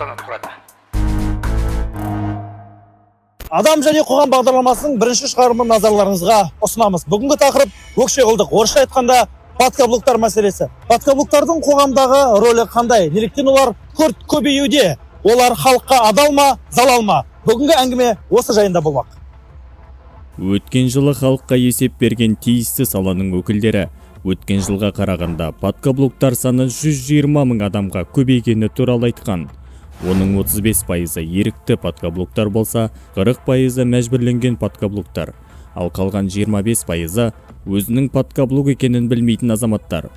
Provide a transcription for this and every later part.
салтанат құрады. Адам және қоғам бағдарламасының бірінші шығарымын назарларыңызға ұсынамыз. Бүгінгі тақырып өкшеқұлдық, орысша айтқанда подкаблуктар мәселесі. Подкаблуктардың қоғамдағы рөлі қандай? Неліктен олар күрт көбеюде? Олар халыққа адал ма, залал ма? Бүгінгі әңгіме осы жайында болмақ. Өткен жылы халыққа есеп берген тиісті саланың өкілдері өткен жылға қарағанда подкаблуктар саны 120 мың адамға көбейгені туралы айтқан. Оның 35% ерікті подкаблуктар болса, 40% мәжбірленген подкаблуктар, ал қалған 25% өзінің подкаблук екенін білмейтін азаматтар.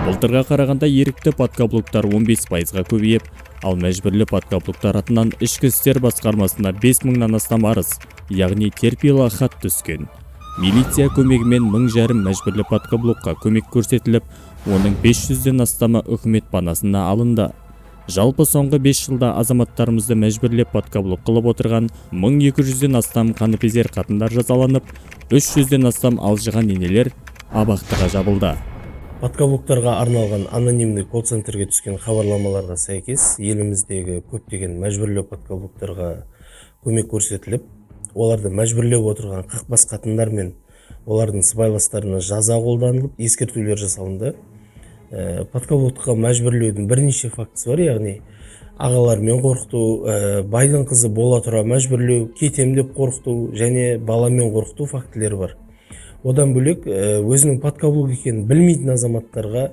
Былтырға қарағанда ерікті подкаблуктар 15%-ға көбейіп, ал мәжбірлі подкаблуктар атынан ішкі істер басқармасына 5000-нан астам арыз, яғни терпила хат түскен. Милиция көмегімен 1000 мәжбірлі подкаблукқа көмек көрсетіліп, оның 500-ден астамы үкімет панасына алынды. Жалпы соңғы 5 жылда азаматтарымызды мәжбірлеп подкаблук қылып отырған 1200-ден астам қаныпезер қатындар жазаланып, 300-ден астам алжыған енелер абақтыға жабылды. Подкаблуктарға арналған анонимный колл-центрге түскен хабарламаларға сәйкес, еліміздегі көптеген мәжбірлеу подкаблуктарға көмек көрсетіліп, оларды мәжбірлеп отырған қақбас қатындар мен олардың сыбайластарына жаза қолданылып, ескертулер жасалынды. Подкаблукқа мәжбірлеудің бірнеше фактісі бар, яғни ағалармен қорқыту, байдың қызы бола тұра мәжбірлеу, кетем деп қорқыту және баламен қорқыту фактілері бар. Одан бөлек өзінің подкаблук екенін білмейтін азаматтарға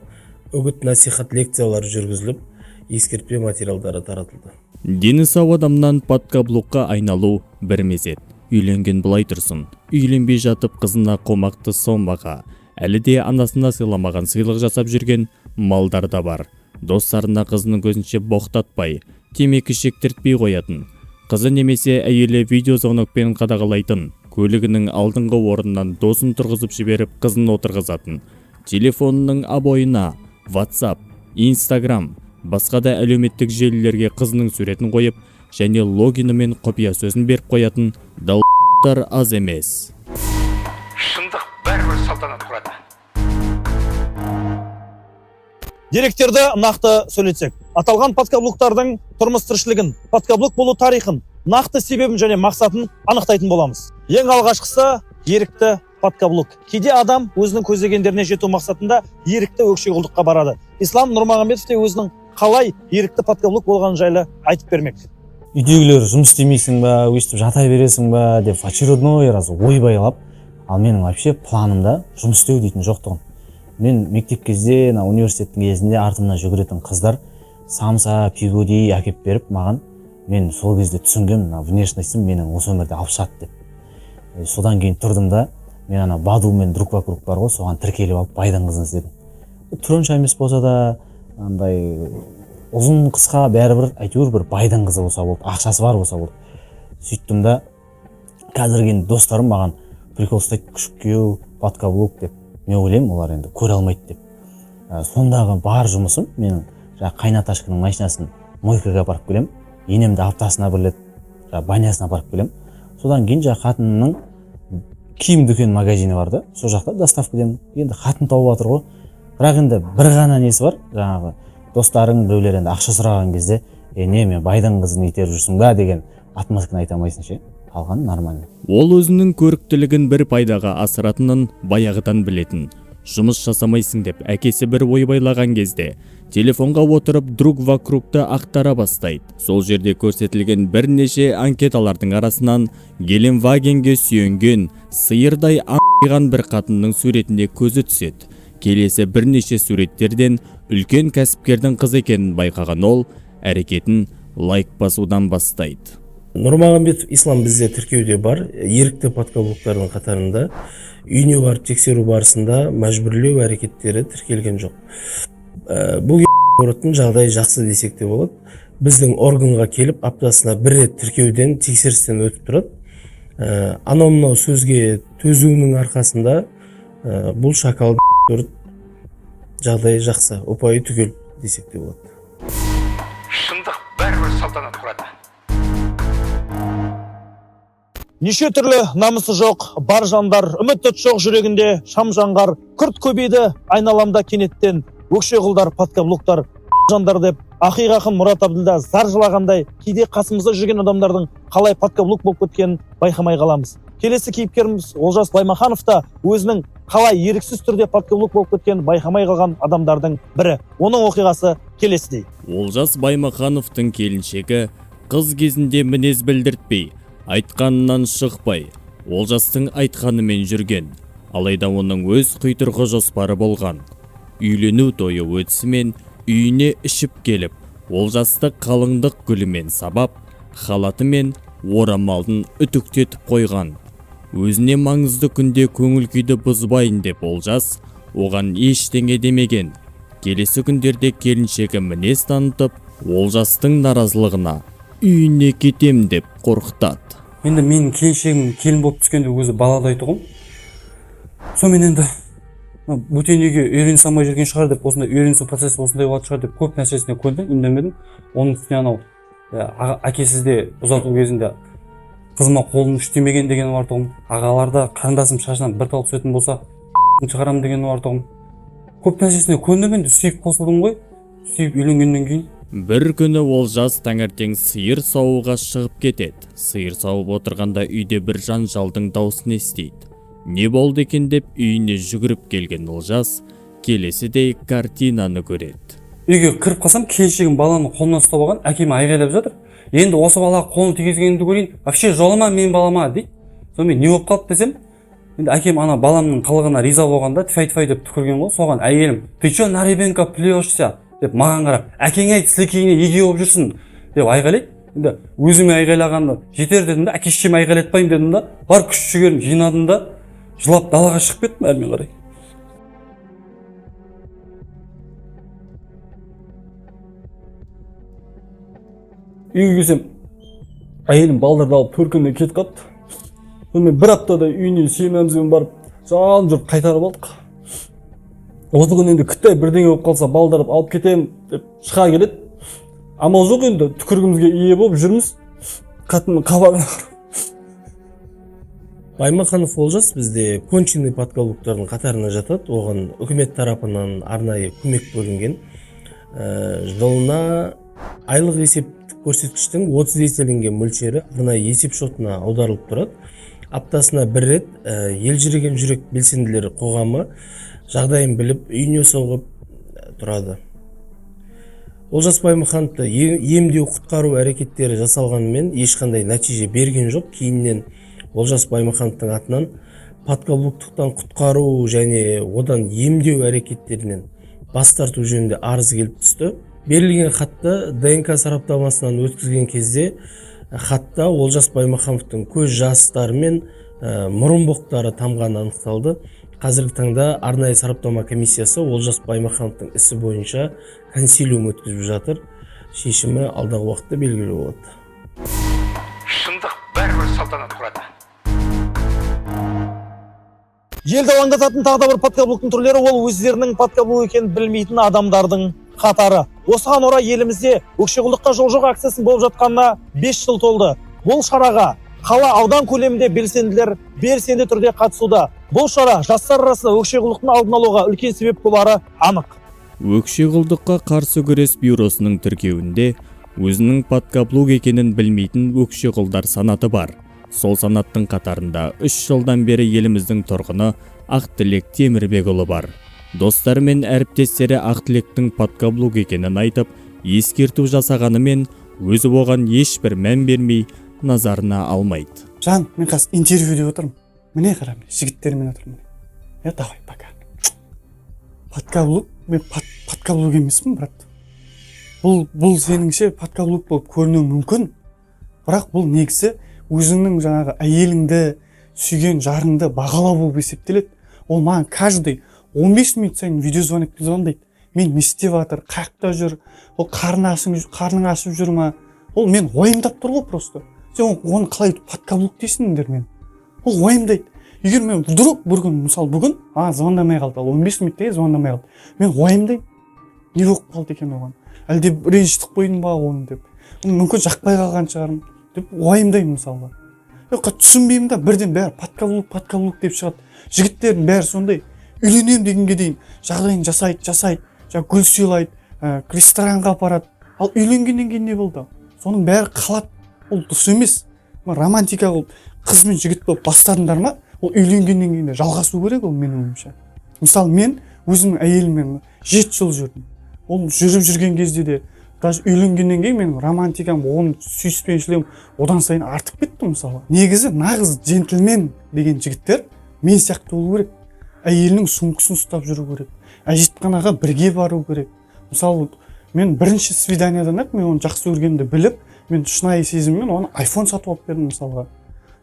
үгіт насихат лекциялар жүргізіліп, ескертпе материалдары таратылды. Дені сау адамнан подкаблукқа айналу бір мезет. Үйленген былай тұрсын, үйленбей жатып қызына қомақты сомаға, әлі де анасына сыйламаған сыйлық жасап жүрген малдар да бар. Достарына қызының көзінше боқтатпай, темекі шектіртпей қоятын, қызы немесе әйелі видеозвонокпен қадағалайтын, көлігінің алдыңғы орнынан досын тұрғызып жіберіп қызын отырғызатын, телефонының абойына WhatsApp, Instagram, басқа да әлеуметтік желілерге қызының суретін қойып, және логині мен құпия сөзін беріп қоятын далдар аз емес. Шындық бәрібір салтанат құрады. Деректерді нақты сөйлетсек, аталған подкаблуктардың тұрмыс тіршілігін, подкаблук болу тарихын, нақты себебін және мақсатын анықтайтын боламыз. Ең алғашқысы ерікті подкаблук. Кейде адам өзінің көздегендеріне жету мақсатында ерікті өкшеқұлдыққа барады. Ислам Нұрмағамбетов те өзінің қалай ерікті подкаблук болған жайлы айтып бермек. Үйдегілер жұмыс істемейсің ба, өйстіп жата бересің ба деп очередной раз ойбай алып, ал менің вообще планымда жұмыс істеу дейтін жоқтығын. Мен мектеп кезде, университеттің кезінде артымнан жүгіретін қыздар самса, пигоди әкеп беріп маған, мен сол кезде түсінгем, внешностьім менің осы өмірде алып шығады деп. Содан кейін тұрдым да, мен Баду мен друг вокруг бар ғой, соған тіркеліп алып байдың қызын іздедім. Трөнші емес болса да, андай ұзын қысқа бәрібір әйтеуір бір байдың қызы болса болды, ақшасы бар болса болды. Сөйттім да, қазіргі достарым маған прикол ұстайды, күшік күйеу, подкаблук деп. Мен ойлаймын, олар енді көре алмайды деп. Сондағы бар жұмысым менің қайнаташкының машинасын мойкаға апарып келем, енемді аптасына бір рет банясына апарып келем. Содан кейін қатынның киім дүкен магазині бар да, сол жақта доставка деймін. Енді қатын тауып жатыр ғой. Бірақ енді бір ғана несі бар, жаңағы достарың біреулер енді ақша сұраған кезде, не мен байдың қызын итеріп жүрсің ба деген отмазканы айта алмайсың ше. Қалған нормально. Ол өзінің көріктілігін бір пайдаға асыратынын баяғыдан білетін. Жұмыс жасамайсың деп әкесі бір ойбайлаған кезде телефонға отырып друг вокругты ақтара бастайды. Сол жерде көрсетілген бірнеше анкеталардың арасынан Геленвагенге сүйенген сиырдай аңқиған бір қатынның суретіне көзі түседі. Келесі бірнеше суреттерден үлкен кәсіпкердің қыз екенін байқаған ол әрекетін лайк басудан бастайды. Нұрмағамбетов Ислам бізде тіркеуде бар, ерікті подкаблуктардың қатарында үйіне барып тексеру барысында мәжбүрлеу әрекеттері тіркелген жоқ. Бұл ұратын жағдай жақсы десек те болады. Біздің органға келіп аптасына бір рет тіркеуден тексерістен өтіп тұрады. Анау сөзге төзуінің арқасында бұл шакал жағдай жақсы, ұпайы түгел десек те болады. Шындық бәрібір салтанат құрады. Неше түрлі намысы жоқ, бар жандар, үміті жоқ жүрегінде шам жаңғар, күрт көбейді айналамда кенеттен, өкшеқұлдар, подкаблуктар жандар деп ақиық ақын Мұрат Абділда зар жылағандай, кейде қасымызда жүрген адамдардың қалай подкаблук болып кеткенін байқамай қаламыз. Келесі кейіпкеріміз Олжас Баймаханов та өзінің қалай еріксіз түрде подкаблук болып кеткенін байқамай қалған адамдардың бірі. Оның оқиғасы келесідей. Олжас Баймахановтың келіншегі қыз кезінде мінез білдіртпей, айтқанынан шықпай, Олжастың айтқанымен жүрген. Алайда оның өз құйтырғы жоспары болған. Үйлену тойы өтісімен үйіне ішіп келіп, Олжасты қалыңдық гүлімен сабап, халаты мен орамалын үтіктетіп қойған. Өзіне маңызды күнде көңіл күйді бұзбайын деп Олжас оған ештеңе демеген. Келесі күндерде келіншегі мінез танытып, Олжастың наразылығына үйіне кетем деп қорқытады. Енді менің келіншегім келін болып түскенде өзі баладай тұғым. Сонымен енді бөтен үйге үйренісе алмай жүрген шығар деп, осындай үйренісу процесі осындай болатын шығар деп көп нәрсесіне көндім, үндемедім. Оның үстіне анау әкесізде ұзату кезінде қызыма қолын үштемеген дегені бар тұғым. Ағаларда қарындасым шашынан бір тал түсетін болса шығарамын дегені бар тұғым. Көп нәрсесіне көндім, енді сүйіп қосылдым ғой. Сүйіп үйленгеннен кейін Бір күні Олжас таңертең сиыр саууға шығып кетеді. Сиыр сауып отырғанда үйде бір жанжалдың даусын естиді. Не болды екен деп үйіне жүгіріп келген Олжас келесідей картинаны көреді. үйге кіріп қалсам, келіншегім баланы қолынан ұстап алған, әкеме айғайлап жатыр. Енді осы бала қолын тигізгенді көрейін, вообще жолама мен балама дейді. Сонымен не болып қалды десем, енді әкем ана баламның қылығына риза болғанда тфай деп түкірген ғой. Соған әйелім, ты чё на ребенка плюешься деп маған қарап, әкең айт сілекейіне еге болып жүрсін деп айғайлайды. Енді өзіме айғайлағанды жетер дедім да, әке-шешеме айғайлатпаймын дедім да, бар күш жігерім жинадым да, жылап далаға шығып кеттім әрмен қарай. Үйге келсем, әйелім балдарды алып төркініне кетіп қалыпты. Сонымен бір аптада үйіне семьямызбен барып, жан жүріп қайтарып алдық. Осы күн енді күттай бірдеңе болып қалса, балдарды алып кетемін деп шыға келеді. Амал жоқ, енді түкіргімізге ие болып жүрміз. Қатынның қабағына. Баймаханов Олжас бізде конченый подкаблуктардың қатарына жатады. Оған үкімет тарапынан арнайы көмек бөлінген. Жылына айлық есептік көрсеткіштің 30 еселенген мөлшері арнайы есеп шотына аударылып тұрады. Аптасына бір рет елжіреген жүрек белсенділері қоғамы жағдайын біліп үйіне соғып тұрады. Олжас Баймахановты емдеу құтқару әрекеттері жасалғанымен ешқандай нәтиже берген жоқ. Кейіннен Олжас Баймахановтың атынан подкаблуктықтан құтқару және одан емдеу әрекеттерінен бас тарту жөнінде арыз келіп түсті. Берілген хатты ДНК сараптамасынан өткізген кезде хатта Олжас Баймахановтың көз жастары мен мұрын боқтары тамғаны анықталды. Қазіргі таңда арнайы сараптама комиссиясы Олжас Баймахановтың ісі бойынша консилиум өткізіп жатыр. Шешімі алдағы уақытта белгілі болады. Шындық бәрібір салтанат құрады. Елді алаңдататын тағы да бір подкаблуктың түрлері ол өздерінің подкаблук екенін білмейтін адамдардың қатары. Осыған орай елімізде өкшеқұлдыққа жол жоқ акциясының болып жатқанына 5 жыл толды. Бұл шараға қала аудан көлемінде белсенділер белсенді түрде қатысуда. Бұл шара жастар арасында өкшеқұлдықтың алдын алуға үлкен себеп болары анық. Өкшеқұлдыққа қарсы күрес бюросының тіркеуінде өзінің подкаблук екенін білмейтін өкшеқұлдар санаты бар. Сол санаттың қатарында 3 жылдан бері еліміздің тұрғыны Ақтілек Темірбекұлы бар. Достары мен әріптестері Ақтілектің подкаблук екенін айтып, ескерту жасағанымен өзі оған ешбір мән бермей назарына алмайды. Жан, мен қазір интервьюде отырмын. Міне қара, жігіттермен отырмын. Давай, пока. Подкаблук? Мен подкаблук емеспін, брат. Бұл сеніңше подкаблук болып көрінуі мүмкін. Бірақ бұл негізі өзіңнің жаңағы әйеліңді, сүйген жарыңды бағалау болып есептеледі. Ол маған каждый 15 минут сайын видеозвонок звондайды. Мен не істеп жатыр, қаяқта жүр, ол қарның ашып жүр ма? Ол мен ойымдап тұр ғой просто. Сен оны қалай подкаблук дейсіңдер мен? Ол ойымдайды. Егер мен вдруг бір күн, мысалы бүгін, звондамай қалды, 15 минутте звондамай қалды. Мен ойымдаймын. Не болып қалды екен оған? Әлде ренжітіп қойдым ба оны деп. Мүмкін жақпай қалған шығармын деп ойымдаймын мысалға. Түсінбеймін да бірден бәрі подкаблук деп шығады. Жігіттердің бәрі сондай. Үйленем дегенге дейін жағдайын жасайды, гүл сыйлайды, ресторанға апарады. Ал үйленгеннен кейін не болды? Соның бәрі қалады. Ол дұрыс емес. Романтика қылып қыз мен жігіт болып бастадыңдар ма? Ол үйленгеннен кейін де жалғасу керек, ол менің ойымша. Мысалы мен өзімнің әйеліммен 7 жыл жүрдім. Ол жүріп жүрген кезде де даже үйленгеннен кейін менің романтикам, оның сүйіспеншілігім одан сайын артып кетті мысалы. Негізі нағыз джентльмен деген жігіттер мен сияқты болу керек. Әйелінің сумкасын ұстап жүру керек. Әжетханаға бірге бару керек. Мысалы мен бірінші свиданиядан-ақ мен оны жақсы көргенімді біліп, мен шынайы сезіммен оны iPhone сатып алып бердім мысалға.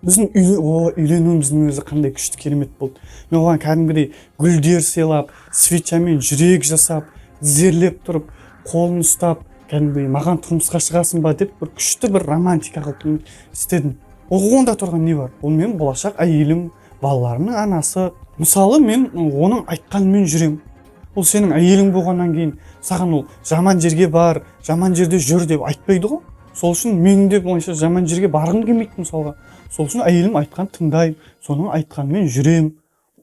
Біздің үйленуіміздің өзі қандай күшті керемет болды. Мен оған кәдімгідей гүлдер сыйлап, свечамен жүрек жасап, тізерлеп тұрып, қолын ұстап, кәдімгідей маған тұрмысқа шығасың ба деп бір күшті бір романтика қылып істедім. Онда тұрған не бар? Ол менің болашақ әйелім, балаларының анасы. Мысалы мен оның айтқанымен жүрем. Ол сенің әйелің болғаннан кейін саған ол жаман жерге бар, жаман жерде жүр деп айтпайды ғой. Сол үшін менің де болайша жаман жерге барғым келмейді мысалға. Сол үшін әйелім айтқан тыңдаймын, соның айтқанымен жүрем.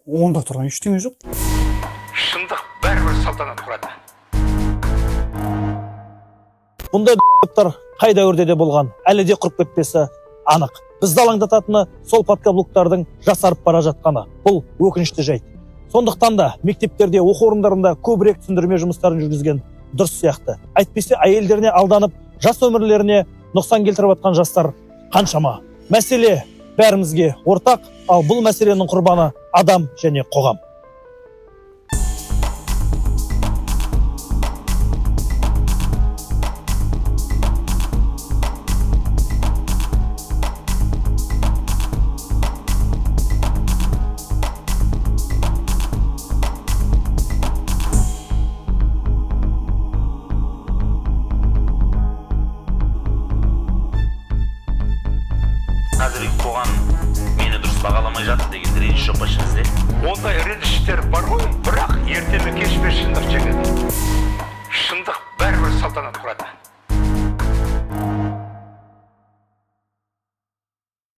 Онда тұрған ештеңе жоқ. Шындық бәрібір салтанат құрады. Бұндай д***тар қай дәуірде де болған, әлі де құрып кетпесі анық. Бізді алаңдататыны сол подкаблуктардың жасарып бара жатқаны. Бұл өкінішті жайт. Сондықтан да мектептерде, оқу орындарында көбірек түсіндірме жұмыстарын жүргізген дұрыс сияқты. Әйтпесе әйелдеріне алданып, жас өмірлеріне нұқсан келтіріп жатқан жастар қаншама. Мәселе бәрімізге ортақ, ал бұл мәселенің құрбаны адам және қоғам. Қазіргі қоғам мені дұрыс бағаламай жатыр деген реніш жоқ па ішіңізде? Ондай реніштер бар ғой, бірақ ерте ме кеш пе шындық жеңеді. Шындық бәрібір салтанат құрады.